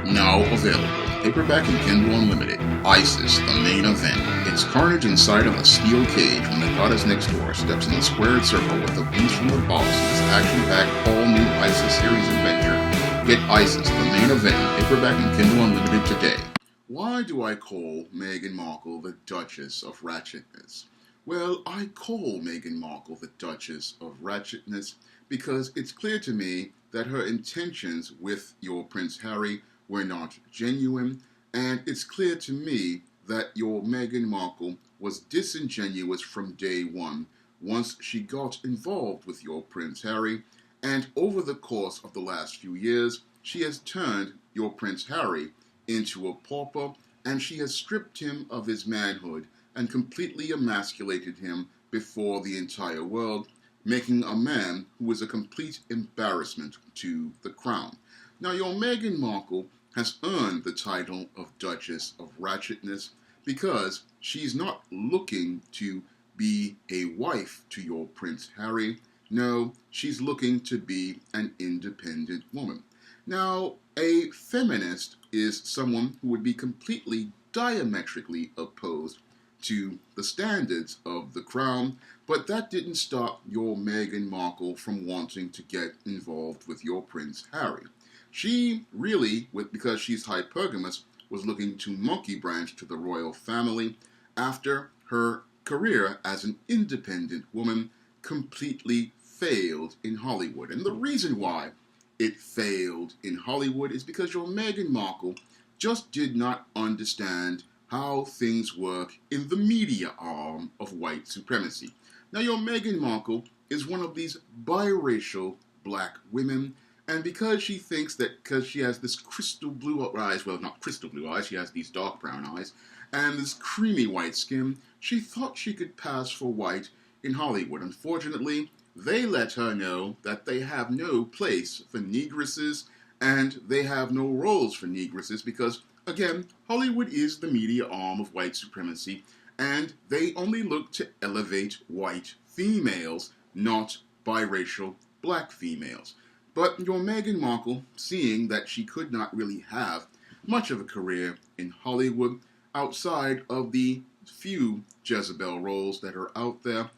Now available, paperback and Kindle Unlimited. ISIS, the main event. It's carnage inside of a steel cage when the goddess next door steps in the squared circle with the beast from the boss in this action-packed all-new ISIS series adventure. Get ISIS, the main event, paperback and Kindle Unlimited today. Why do I call Meghan Markle the Duchess of Ratchetness? Well, I call Meghan Markle the Duchess of Ratchetness because it's clear to me that her intentions with your Prince Harry were not genuine, and it's clear to me that your Meghan Markle was disingenuous from day one once she got involved with your Prince Harry, and over the course of the last few years, she has turned your Prince Harry into a pauper, and she has stripped him of his manhood and completely emasculated him before the entire world, making a man who is a complete embarrassment to the crown. Now, your Meghan Markle has earned the title of Duchess of Ratchetness because she's not looking to be a wife to your Prince Harry. No, she's looking to be an independent woman. Now, a feminist is someone who would be completely diametrically opposed to the standards of the crown, but that didn't stop your Meghan Markle from wanting to get involved with your Prince Harry. She really, because she's hypergamous, was looking to monkey branch to the royal family after her career as an independent woman completely failed in Hollywood. And the reason why it failed in Hollywood is because your Meghan Markle just did not understand how things work in the media arm of white supremacy. Now, your Meghan Markle is one of these biracial black women, and because she thinks that because she has this crystal blue eyes, well, not crystal blue eyes, she has these dark brown eyes, and this creamy white skin, she thought she could pass for white in Hollywood. Unfortunately, they let her know that they have no place for negresses, and they have no roles for negresses because, again, Hollywood is the media arm of white supremacy, and they only look to elevate white females, not biracial black females. But your Meghan Markle, seeing that she could not really have much of a career in Hollywood outside of the few Jezebel roles that are out there,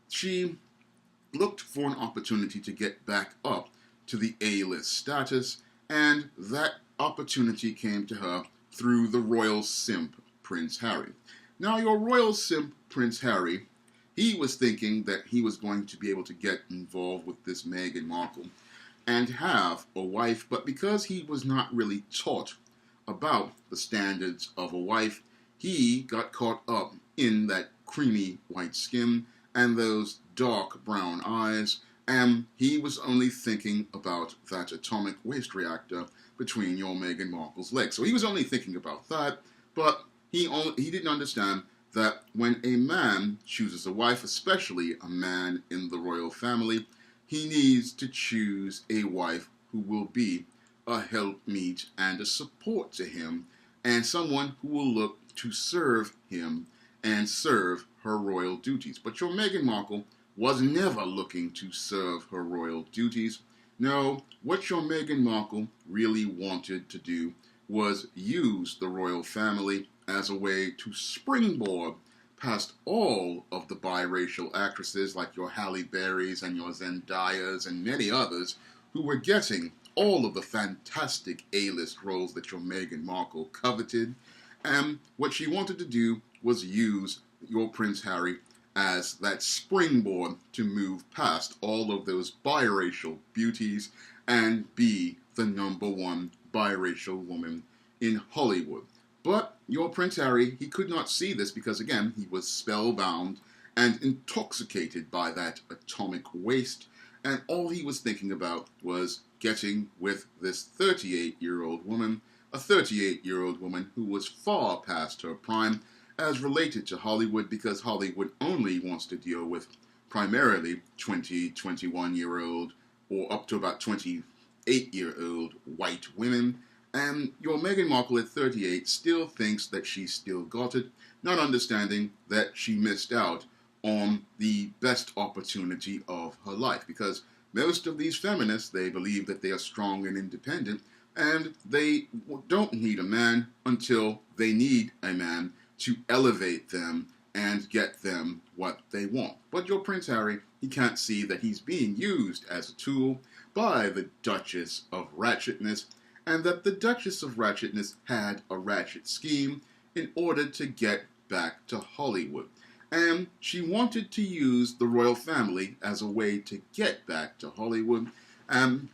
she looked for an opportunity to get back up to the A-list status, and that opportunity came to her through the royal simp, Prince Harry. Now, your royal simp, Prince Harry, he was thinking that he was going to be able to get involved with this Meghan Markle and have a wife, but because he was not really taught about the standards of a wife, he got caught up in that creamy white skin and those dark brown eyes, and he was only thinking about that atomic waste reactor between your Meghan Markle's legs. So he was only thinking about that, but he didn't understand that when a man chooses a wife, especially a man in the royal family, he needs to choose a wife who will be a helpmeet and a support to him, and someone who will look to serve him and serve her royal duties. But your Meghan Markle was never looking to serve her royal duties. No, what your Meghan Markle really wanted to do was use the royal family as a way to springboard past all of the biracial actresses like your Halle Berrys and your Zendayas and many others who were getting all of the fantastic A-list roles that your Meghan Markle coveted. And what she wanted to do was use your Prince Harry as that springboard to move past all of those biracial beauties and be the #1 biracial woman in Hollywood. But your Prince Harry, he could not see this because, again, he was spellbound and intoxicated by that atomic waste, and all he was thinking about was getting with this 38-year-old woman, a 38-year-old woman who was far past her prime as related to Hollywood, because Hollywood only wants to deal with primarily 20, 21-year-old or up to about 28-year-old white women. And your Meghan Markle at 38 still thinks that she's still got it, not understanding that she missed out on the best opportunity of her life. Because most of these feminists, they believe that they are strong and independent, and they don't need a man until they need a man to elevate them and get them what they want. But your Prince Harry, he can't see that he's being used as a tool by the Duchess of Ratchetness, and that the Duchess of Ratchetness had a ratchet scheme in order to get back to Hollywood. And she wanted to use the royal family as a way to get back to Hollywood, and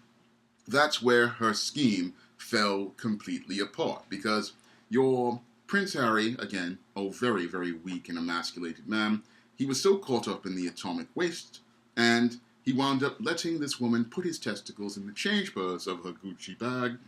that's where her scheme fell completely apart, because your Prince Harry, again, a very, very weak and emasculated man, he was so caught up in the atomic waste, and he wound up letting this woman put his testicles in the change purse of her Gucci bag,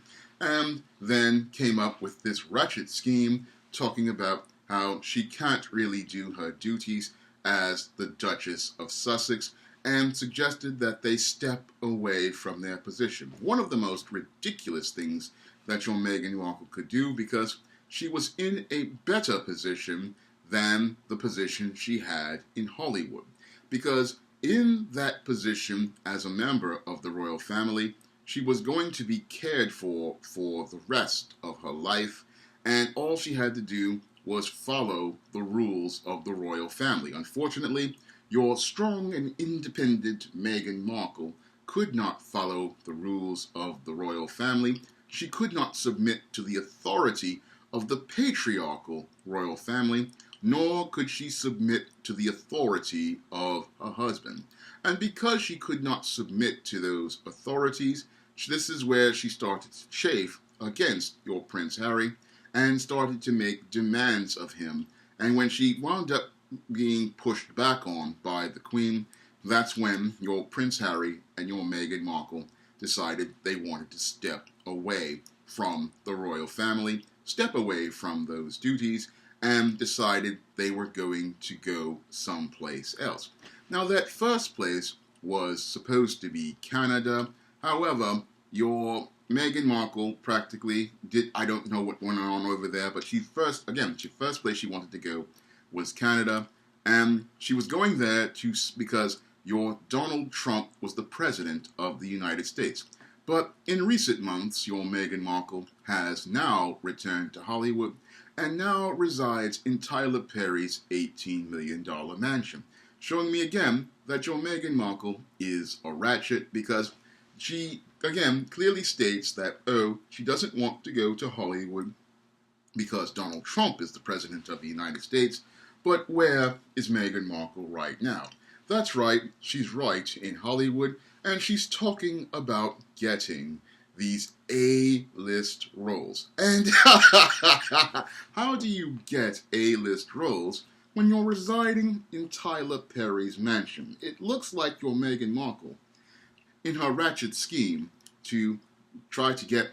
and then came up with this ratchet scheme talking about how she can't really do her duties as the Duchess of Sussex, and suggested that they step away from their position. One of the most ridiculous things that your Meghan Markle could do, because she was in a better position than the position she had in Hollywood. Because in that position as a member of the royal family, she was going to be cared for the rest of her life, and all she had to do was follow the rules of the royal family. Unfortunately, your strong and independent Meghan Markle could not follow the rules of the royal family. She could not submit to the authority of the patriarchal royal family, nor could she submit to the authority of her husband. And because she could not submit to those authorities, this is where she started to chafe against your Prince Harry and started to make demands of him. And when she wound up being pushed back on by the Queen, that's when your Prince Harry and your Meghan Markle decided they wanted to step away from the royal family, step away from those duties, and decided they were going to go someplace else. Now, that first place was supposed to be Canada. However, your Meghan Markle practically did, I don't know what went on over there, but the first place she wanted to go was Canada, and she was going there because your Donald Trump was the president of the United States. But in recent months, your Meghan Markle has now returned to Hollywood and now resides in Tyler Perry's $18 million mansion, showing me again that your Meghan Markle is a ratchet, because she, again, clearly states that, she doesn't want to go to Hollywood because Donald Trump is the president of the United States. But where is Meghan Markle right now? That's right, she's right in Hollywood, and she's talking about getting these A-list roles. And how do you get A-list roles when you're residing in Tyler Perry's mansion? It looks like your Meghan Markle, in her ratchet scheme to try to get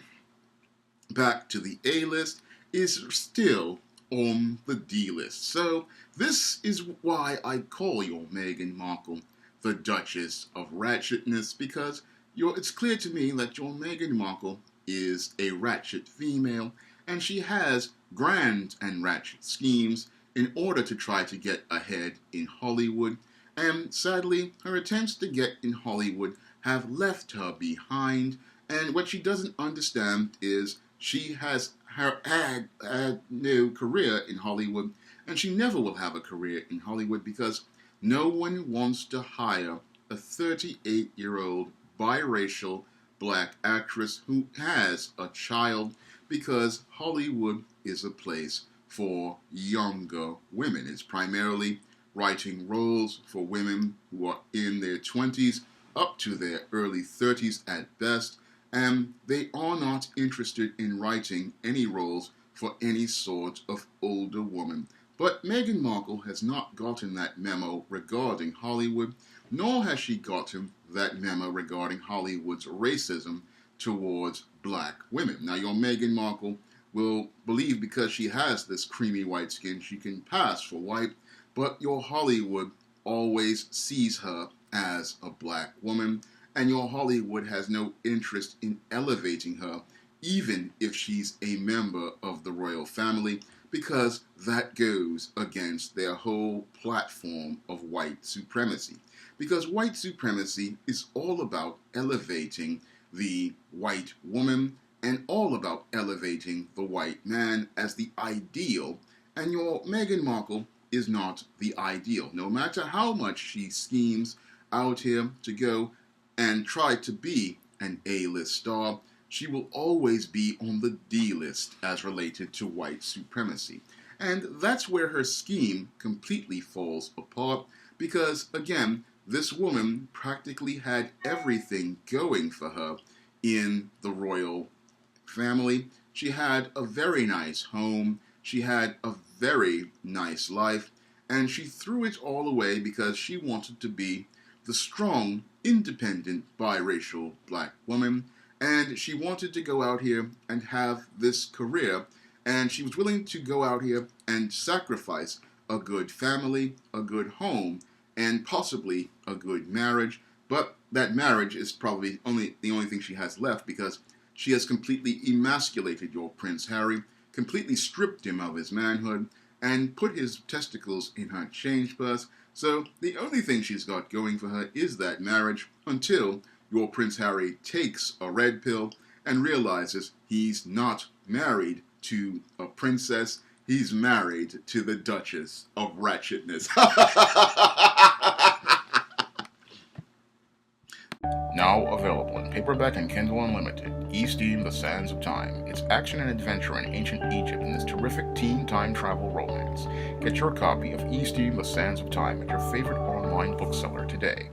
back to the A-list, is still on the D-list. So this is why I call your Meghan Markle the Duchess of Ratchetness, because it's clear to me that your Meghan Markle is a ratchet female, and she has grand and ratchet schemes in order to try to get ahead in Hollywood. And sadly, her attempts to get in Hollywood have left her behind, and what she doesn't understand is she has had no career in Hollywood, and she never will have a career in Hollywood, because no one wants to hire a 38-year-old biracial black actress who has a child, because Hollywood is a place for younger women. It's primarily writing roles for women who are in their 20s up to their early 30s at best, and they are not interested in writing any roles for any sort of older woman. But Meghan Markle has not gotten that memo regarding Hollywood, nor has she gotten that memo regarding Hollywood's racism towards black women. Now, your Meghan Markle will believe because she has this creamy white skin, she can pass for white, but your Hollywood always sees her as a black woman, and your Hollywood has no interest in elevating her, even if she's a member of the royal family, because that goes against their whole platform of white supremacy. Because white supremacy is all about elevating the white woman and all about elevating the white man as the ideal, and your Meghan Markle is not the ideal. No matter how much she schemes out here to go and try to be an A-list star, she will always be on the D-list as related to white supremacy. And that's where her scheme completely falls apart because, again, this woman practically had everything going for her in the royal family. She had a very nice home, she had a very nice life, and she threw it all away because she wanted to be the strong, independent, biracial black woman, and she wanted to go out here and have this career, and she was willing to go out here and sacrifice a good family, a good home, and possibly a good marriage. But that marriage is probably the only thing she has left because she has completely emasculated your Prince Harry, completely stripped him of his manhood, and put his testicles in her change purse. So the only thing she's got going for her is that marriage until your Prince Harry takes a red pill and realizes he's not married to a princess, he's married to the Duchess of Ratchetness. Now available in paperback and Kindle Unlimited, E-Steam: The Sands of Time. It's action and adventure in ancient Egypt in this terrific teen time travel romance. Get your copy of E-Steam: The Sands of Time at your favorite online bookseller today.